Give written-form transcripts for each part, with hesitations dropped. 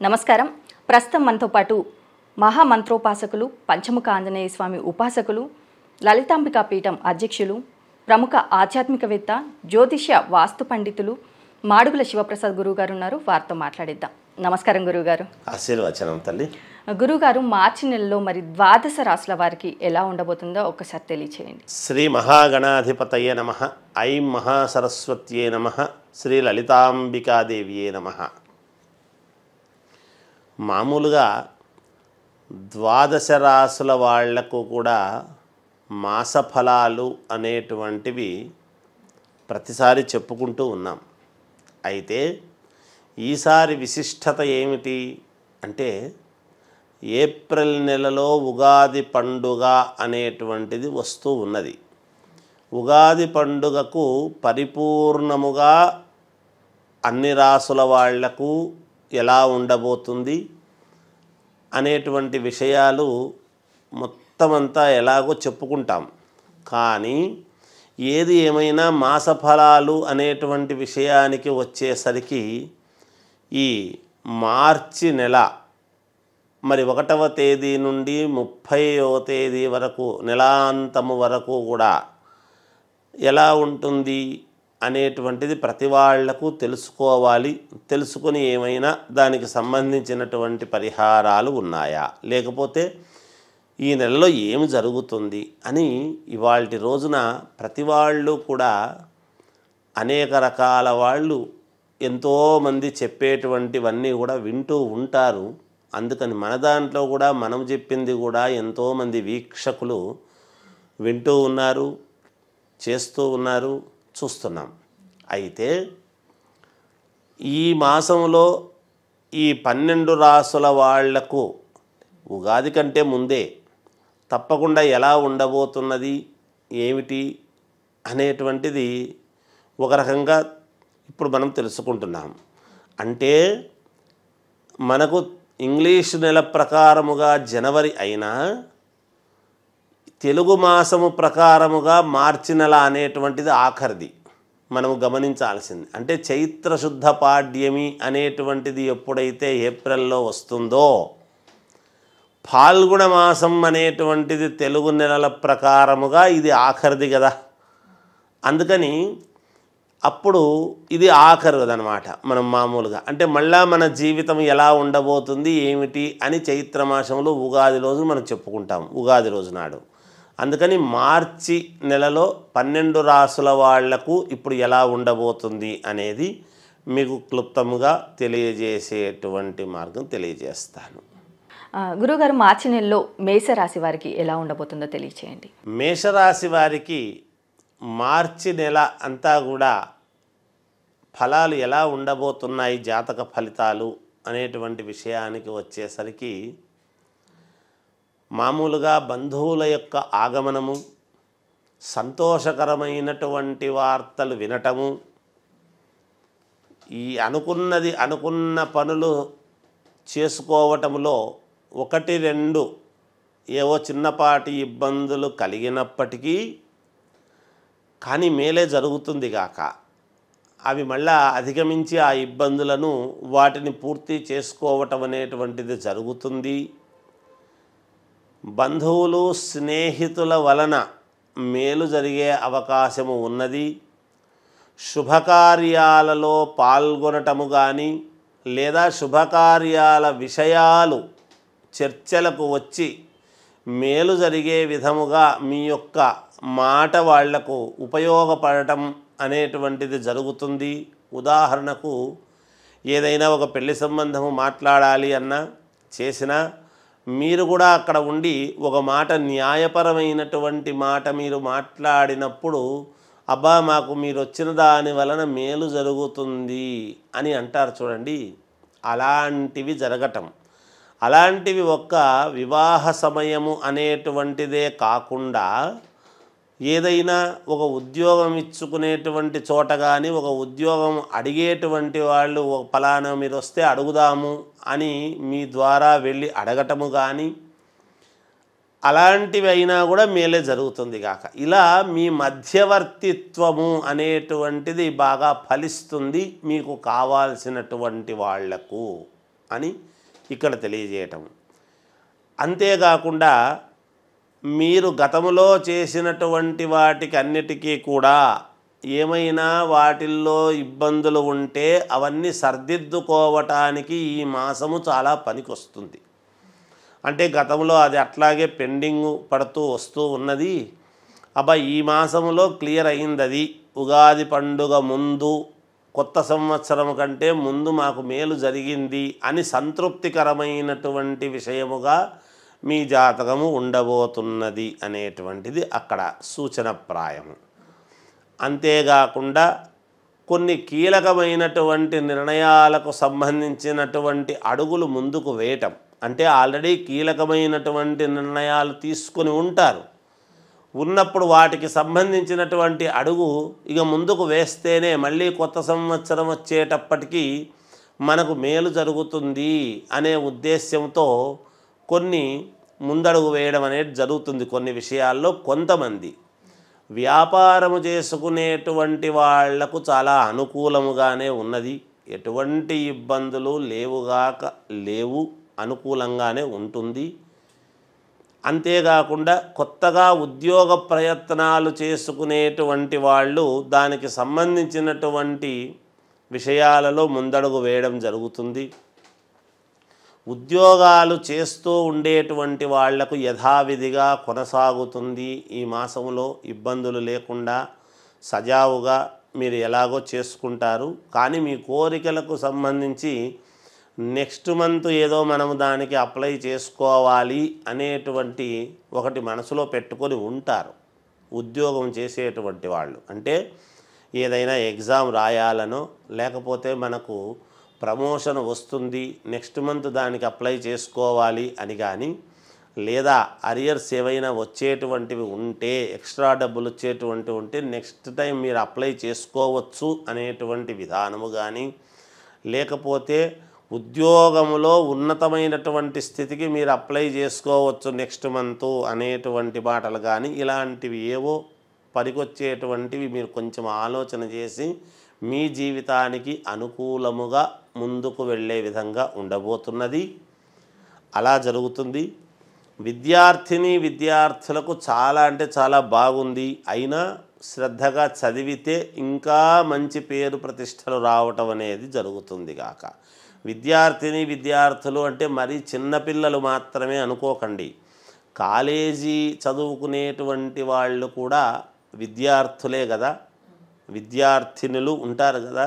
నమస్కారం. ప్రస్తుతం మనతో పాటు మహామంత్రోపాసకులు, పంచముఖ ఆంజనేయ స్వామి ఉపాసకులు, లలితాంబికా పీఠం అధ్యక్షులు, ప్రముఖ ఆధ్యాత్మికవేత్త, జ్యోతిష్య వాస్తు పండితులు మాడుగుల శివప్రసాద్ గురువు గారు ఉన్నారు. వారితో మాట్లాడిద్దాం. నమస్కారం గురువుగారు. ఆశీర్వచనం తల్లి. గురువుగారు, మార్చి నెలలో మరి ద్వాదశ రాశుల వారికి ఎలా ఉండబోతుందో ఒక్కసారి తెలియచేయండి. శ్రీ మహాగణాధిపతయే నమః. ఐం మహాసరస్వత్యే నమః. శ్రీ లలితాంబికాదేవియే నమః. మామూలుగా ద్వాదశ రాశుల వాళ్లకు కూడా మాసఫలాలు అనేటువంటివి ప్రతిసారి చెప్పుకుంటూ ఉన్నాం. అయితే ఈసారి విశిష్టత ఏమిటి అంటే, ఏప్రిల్ నెలలో ఉగాది పండుగ అనేటువంటిది వస్తూ ఉన్నది. ఉగాది పండుగకు పరిపూర్ణముగా అన్ని రాసుల వాళ్లకు ఎలా ఉండబోతుంది అనేటువంటి విషయాలు మొత్తమంతా ఎలాగో చెప్పుకుంటాం. కానీ ఏది ఏమైనా మాసఫలాలు అనేటువంటి విషయానికి వచ్చేసరికి ఈ మార్చి నెల మరి 1వ తేదీ నుండి 30వ తేదీ వరకు, నెలాంతము వరకు కూడా ఎలా ఉంటుంది అనేటువంటిది ప్రతి వాళ్లకు తెలుసుకోవాలి. తెలుసుకొని ఏమైనా దానికి సంబంధించినటువంటి పరిహారాలు ఉన్నాయా, లేకపోతే ఈ నెలలో ఏమి జరుగుతుంది అని ఇవాల్టి రోజున ప్రతి వాళ్ళు కూడా అనేక రకాల వాళ్ళు ఎంతోమంది చెప్పేటువంటివన్నీ కూడా వింటూ ఉంటారు. అందుకని మన దాంట్లో కూడా మనం చెప్పింది కూడా ఎంతోమంది వీక్షకులు వింటూ ఉన్నారు, చేస్తూ ఉన్నారు, చూస్తున్నాం. అయితే ఈ మాసంలో ఈ 12 రాసుల వాళ్లకు ఉగాది కంటే ముందే తప్పకుండా ఎలా ఉండబోతున్నది ఏమిటి అనేటువంటిది ఒక రకంగా ఇప్పుడు మనం తెలుసుకుంటున్నాం. అంటే మనకు ఇంగ్లీష్ నెల ప్రకారముగా జనవరి అయినా తెలుగు మాసము ప్రకారముగా మార్చి నెల అనేటువంటిది ఆఖరిది మనము గమనించాల్సింది. అంటే చైత్రశుద్ధ పాడ్యమి అనేటువంటిది ఎప్పుడైతే ఏప్రిల్లో వస్తుందో, ఫాల్గుణ మాసం అనేటువంటిది తెలుగు నెలల ప్రకారముగా ఇది ఆఖరిది కదా. అందుకని అప్పుడు ఇది ఆఖరిదనమాట. మనం మామూలుగా అంటే మళ్ళా మన జీవితం ఎలా ఉండబోతుంది ఏమిటి అని చైత్రమాసంలో ఉగాది రోజు మనం చెప్పుకుంటాం, ఉగాది రోజు నాడు. అందుకని మార్చి నెలలో 12 రాసుల వాళ్లకు ఇప్పుడు ఎలా ఉండబోతుంది అనేది మీకు క్లుప్తముగా తెలియజేసేటువంటి మార్గం తెలియజేస్తాను. గురువుగారు, మార్చి నెలలో మేషరాశి వారికి ఎలా ఉండబోతుందో తెలియచేయండి. మేషరాశి వారికి మార్చి నెల అంతా కూడా ఫలాలు ఎలా ఉండబోతున్నాయి, జాతక ఫలితాలు అనేటువంటి విషయానికి వచ్చేసరికి మామూలుగా బంధువుల యొక్క ఆగమనము, సంతోషకరమైనటువంటి వార్తలు వినటము, ఈ అనుకున్న పనులు చేసుకోవటంలో 1-2 ఏవో చిన్నపాటి ఇబ్బందులు కలిగినప్పటికీ కానీ మేలే జరుగుతుంది గాక, అవి మళ్ళా అధిగమించి ఆ ఇబ్బందులను వాటిని పూర్తి చేసుకోవటం అనేటువంటిది జరుగుతుంది. బంధువులు స్నేహితుల వలన మేలు జరిగే అవకాశము ఉన్నది. శుభకార్యాలలో పాల్గొనటము కానీ లేదా శుభకార్యాల విషయాలు చర్చలకు వచ్చి మేలు జరిగే విధముగా మీ యొక్క మాట వాళ్లకు ఉపయోగపడటం అనేటువంటిది జరుగుతుంది. ఉదాహరణకు ఏదైనా ఒక పెళ్లి సంబంధము మాట్లాడాలి అన్నా చేసినా మీరు కూడా అక్కడ ఉండి ఒక మాట, న్యాయపరమైనటువంటి మాట మీరు మాట్లాడినప్పుడు, అబ్బా మాకు మీరు వచ్చిన దాని వలన మేలు జరుగుతుంది అని అంటారు చూడండి. అలాంటివి జరగటం, అలాంటివి ఒక్క వివాహ సమయము అనేటువంటిదే కాకుండా ఏదైనా ఒక ఉద్యోగం ఇచ్చుకునేటువంటి చోట కానీ, ఒక ఉద్యోగం అడిగేటువంటి వాళ్ళు ఫలానా మీరు వస్తే అడుగుదాము అని మీ ద్వారా వెళ్ళి అడగటము కానీ అలాంటివి అయినా కూడా మేలే జరుగుతుంది కాక, ఇలా మీ మధ్యవర్తిత్వము అనేటువంటిది బాగా ఫలిస్తుంది మీకు కావాల్సినటువంటి వాళ్లకు. అని ఇక్కడ తెలియజేయటం. అంతేకాకుండా మీరు గతంలో చేసినటువంటి వాటికి అన్నిటికీ కూడా ఏమైనా వాటిల్లో ఇబ్బందులు ఉంటే అవన్నీ సర్దిద్దుకోవటానికి ఈ మాసము చాలా పనికొస్తుంది. అంటే గతంలో అది అట్లాగే పెండింగ్ పడుతూ వస్తూ ఉన్నది, ఈ మాసంలో క్లియర్ అయింది, అది ఉగాది పండుగ ముందు కొత్త సంవత్సరం కంటే ముందు మాకు మేలు జరిగింది అని సంతృప్తికరమైనటువంటి విషయముగా మీ జాతకము ఉండబోతున్నది అనేటువంటిది అక్కడ సూచనప్రాయము. అంతేకాకుండా కొన్ని కీలకమైనటువంటి నిర్ణయాలకు సంబంధించినటువంటి అడుగులు ముందుకు వేయటం, అంటే ఆల్రెడీ కీలకమైనటువంటి నిర్ణయాలు తీసుకొని ఉంటారు, ఉన్నప్పుడు వాటికి సంబంధించినటువంటి అడుగు ఇక ముందుకు వేస్తేనే మళ్ళీ కొత్త సంవత్సరం వచ్చేటప్పటికీ మనకు మేలు జరుగుతుంది అనే ఉద్దేశ్యంతో కొన్ని ముందడుగు వేయడం అనేది జరుగుతుంది. కొన్ని విషయాల్లో కొంతమంది వ్యాపారము చేసుకునేటువంటి వాళ్లకు చాలా అనుకూలముగానే ఉన్నది, ఎటువంటి ఇబ్బందులు లేవు, అనుకూలంగానే ఉంటుంది. అంతేకాకుండా కొత్తగా ఉద్యోగ ప్రయత్నాలు చేసుకునేటువంటి వాళ్ళు దానికి సంబంధించినటువంటి విషయాలలో ముందడుగు వేయడం జరుగుతుంది. ఉద్యోగాలు చేస్తూ ఉండేటువంటి వాళ్లకు యథావిధిగా కొనసాగుతుంది. ఈ మాసంలో ఇబ్బందులు లేకుండా సజావుగా మీరు ఎలాగో చేసుకుంటారు. కానీ మీ కోరికలకు సంబంధించి నెక్స్ట్ మంత్ ఏదో మనము దానికి అప్లై చేసుకోవాలి అనేటువంటి ఒకటి మనసులో పెట్టుకొని ఉంటారు ఉద్యోగం చేసేటువంటి వాళ్ళు. అంటే ఏదైనా ఎగ్జామ్ రాయాలనో లేకపోతే మనకు ప్రమోషన్ వస్తుంది నెక్స్ట్ మంత్ దానికి అప్లై చేసుకోవాలి అని కానీ, లేదా అరియర్స్ ఏవైనా వచ్చేటువంటివి ఉంటే ఎక్స్ట్రా డబ్బులు వచ్చేటువంటివి ఉంటే నెక్స్ట్ టైం మీరు అప్లై చేసుకోవచ్చు అనేటువంటి విధానము కానీ, లేకపోతే ఉద్యోగంలో ఉన్నతమైనటువంటి స్థితికి మీరు అప్లై చేసుకోవచ్చు నెక్స్ట్ మంత్ అనేటువంటి మాటలు కానీ, ఇలాంటివి ఏవో పనికొచ్చేటువంటివి మీరు కొంచెం ఆలోచన చేసి మీ జీవితానికి అనుకూలముగా ముందుకు వెళ్ళే విధంగా ఉండబోతున్నది. అలా జరుగుతుంది. విద్యార్థులకు చాలా అంటే చాలా బాగుంది. అయినా శ్రద్ధగా చదివితే ఇంకా మంచి పేరు ప్రతిష్టలు రావటం అనేది జరుగుతుంది గాక. విద్యార్థులు అంటే మరీ చిన్నపిల్లలు మాత్రమే అనుకోకండి. కాలేజీ చదువుకునేటువంటి వాళ్ళు కూడా విద్యార్థులే కదా, విద్యార్థినులు ఉంటారు కదా.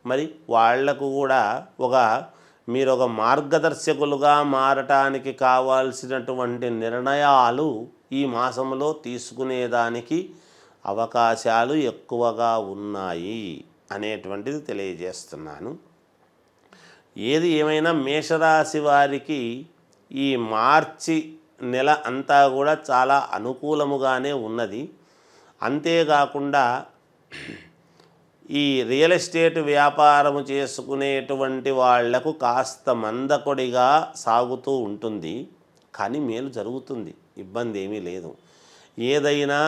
మరి వాళ్లకు కూడా మీరు ఒక మార్గదర్శకులుగా మారటానికి కావాల్సినటువంటి నిర్ణయాలు ఈ మాసంలో తీసుకునేదానికి అవకాశాలు ఎక్కువగా ఉన్నాయి అనేటువంటిది తెలియజేస్తున్నాను. ఏది ఏమైనా మేషరాశి వారికి ఈ మార్చి నెల అంతా కూడా చాలా అనుకూలముగానే ఉన్నది. అంతేకాకుండా ఈ రియల్ ఎస్టేట్ వ్యాపారము చేసుకునేటువంటి వాళ్లకు కాస్త మందకొడిగా సాగుతూ ఉంటుంది. కానీ మేలు జరుగుతుంది, ఇబ్బంది ఏమీ లేదు. ఏదైనా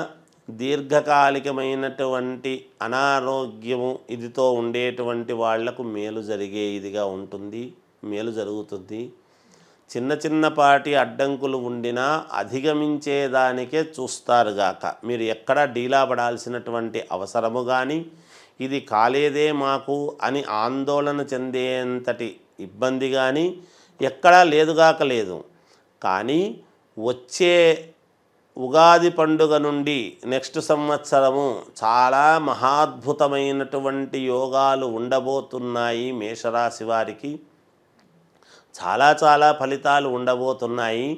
దీర్ఘకాలికమైనటువంటి అనారోగ్యము ఇదితో ఉండేటువంటి వాళ్లకు మేలు జరిగే ఇదిగా ఉంటుంది, మేలు జరుగుతుంది. చిన్నపాటి అడ్డంకులు ఉండినా అధిగమించేదానికే చూస్తారుగాక. మీరు ఎక్కడా డీలా పడాల్సినటువంటి అవసరము కానీ, ఇది కాలేదే మాకు అని ఆందోళన చెందేంతటి ఇబ్బంది కానీ ఎక్కడా లేదుగాక లేదు. కానీ వచ్చే ఉగాది పండుగ నుండి నెక్స్ట్ సంవత్సరము చాలా మహాద్భుతమైనటువంటి యోగాలు ఉండబోతున్నాయి. మేషరాశి వారికి చాలా ఫలితాలు ఉండబోతున్నాయి.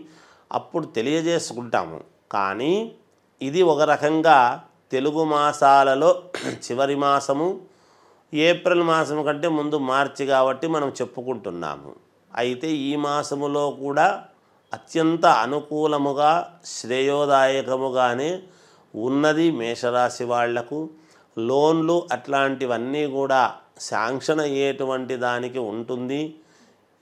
అప్పుడు తెలియజేసుకుంటాము. కానీ ఇది ఒక రకంగా తెలుగు మాసాలలో చివరి మాసము, ఏప్రిల్ మాసము కంటే ముందు మార్చి కాబట్టి మనం చెప్పుకుంటున్నాము. అయితే ఈ మాసములో కూడా అత్యంత అనుకూలముగా శ్రేయోదాయకముగానే ఉన్నది మేషరాశి వాళ్లకు. లోన్లు అట్లాంటివన్నీ కూడా శాంక్షన్ అయ్యేటువంటి దానికి ఉంటుంది.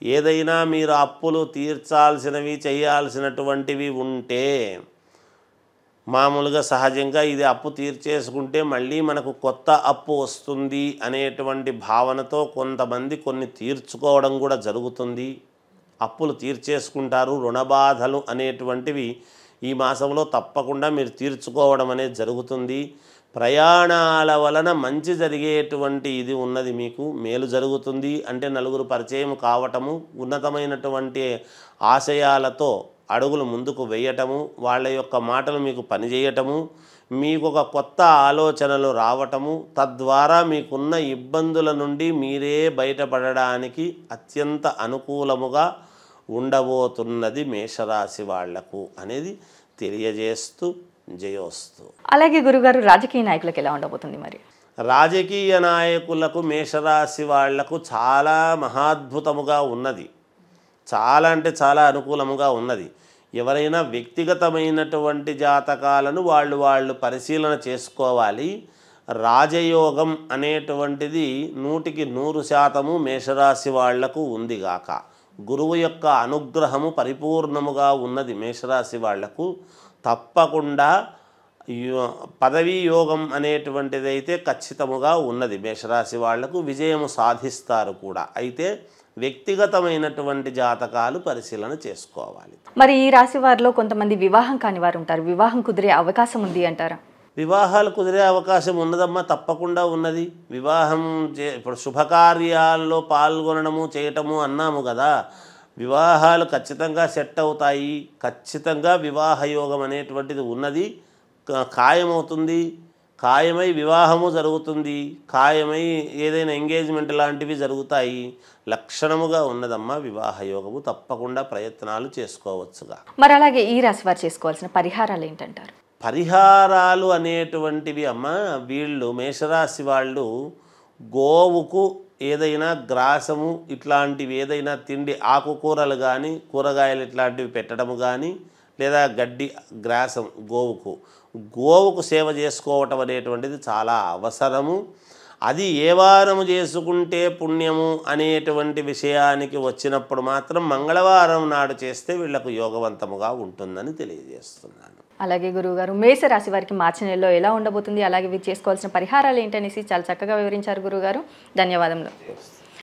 ఏదైనా మీరు అప్పులు తీర్చాల్సినవి చేయాల్సినటువంటివి ఉంటే మామూలుగా సహజంగా ఇది అప్పు తీర్చేసుకుంటే మళ్ళీ మనకు కొత్త అప్పు వస్తుంది అనేటువంటి భావనతో కొంతమంది కొన్ని తీర్చుకోవడం కూడా జరుగుతుంది. అప్పులు తీర్చేసుకుంటారు. రుణబాధలు అనేటువంటివి ఈ మాసంలో తప్పకుండా మీరు తీర్చుకోవడం అనేది జరుగుతుంది. ప్రయాణాల వలన మంచి జరిగేటువంటి ఇది ఉన్నది, మీకు మేలు జరుగుతుంది. అంటే నలుగురు పరిచయం కావటము, ఉన్నతమైనటువంటి ఆశయాలతో అడుగులు ముందుకు వేయటము, వాళ్ళ యొక్క మాటలు మీకు పనిచేయటము, మీకు ఒక కొత్త ఆలోచనలు రావటము, తద్వారా మీకున్న ఇబ్బందుల నుండి మీరే బయటపడడానికి అత్యంత అనుకూలముగా ఉండబోతున్నది మేషరాశి వాళ్లకు అనేది తెలియజేస్తూ జయోస్తు. అలాగే గురుగారు రాజకీయ నాయకులకు ఎలా ఉండబోతుంది మరి? రాజకీయ నాయకులకు మేషరాశి వాళ్లకు చాలా మహాద్భుతముగా ఉన్నది. చాలా అంటే చాలా అనుకూలముగా ఉన్నది. ఎవరైనా వ్యక్తిగతమైనటువంటి జాతకాలను వాళ్ళు పరిశీలన చేసుకోవాలి. రాజయోగం అనేటువంటిది 100% మేషరాశి వాళ్లకు ఉందిగాక. గురువు యొక్క అనుగ్రహము పరిపూర్ణముగా ఉన్నది మేషరాశి వాళ్లకు. తప్పకుండా పదవీ యోగం అనేటువంటిదైతే ఖచ్చితముగా ఉన్నది. మేషరాశి వాళ్లకు విజయము సాధిస్తారు కూడా. అయితే వ్యక్తిగతమైనటువంటి జాతకాలు పరిశీలన చేసుకోవాలి. మరి ఈ రాశి వారిలో కొంతమంది వివాహం కాని వారు ఉంటారు. వివాహం కుదిరే అవకాశం ఉంది అంటారా? వివాహాలు కుదిరే అవకాశం ఉన్నదమ్మా, తప్పకుండా ఉన్నది. వివాహం ఇప్పుడు శుభకార్యాల్లో పాల్గొనడము చేయటము అన్నాము కదా. వివాహాలు ఖచ్చితంగా సెట్ అవుతాయి. ఖచ్చితంగా వివాహ యోగం అనేటువంటిది ఉన్నది, ఖాయమవుతుంది. ఖాయమై వివాహము జరుగుతుంది. ఖాయమై ఏదైనా ఎంగేజ్మెంట్ లాంటివి జరుగుతాయి. లక్షణముగా ఉన్నదమ్మా వివాహ యోగము. తప్పకుండా ప్రయత్నాలు చేసుకోవచ్చుగా. మరి అలాగే ఈ రాశి వారు చేసుకోవాల్సిన పరిహారాలు ఏంటంటారు? పరిహారాలు అనేటువంటివి అమ్మ, వీళ్ళు మేషరాశి వాళ్ళు గోవుకు ఏదైనా గ్రాసము ఇట్లాంటివి ఏదైనా తిండి, ఆకుకూరలు కానీ కూరగాయలు ఇట్లాంటివి పెట్టడము కానీ, లేదా గడ్డి గ్రాసం గోవుకు సేవ చేసుకోవటం అనేటువంటిది చాలా అవసరము. అది ఏ వారము చేసుకుంటే పుణ్యము అనేటువంటి విషయానికి వచ్చినప్పుడు మాత్రం మంగళవారం నాడు చేస్తే వీళ్లకు యోగవంతముగా ఉంటుందని తెలియజేస్తున్నాను. అలాగే గురువుగారు, మేషరాశి వారికి మార్చి నెలలో ఎలా ఉండబోతుంది, అలాగే వీరు చేసుకోవాల్సిన పరిహారాలు ఏంటనేసి చాలా చక్కగా వివరించారు గురువుగారు. ధన్యవాదములు.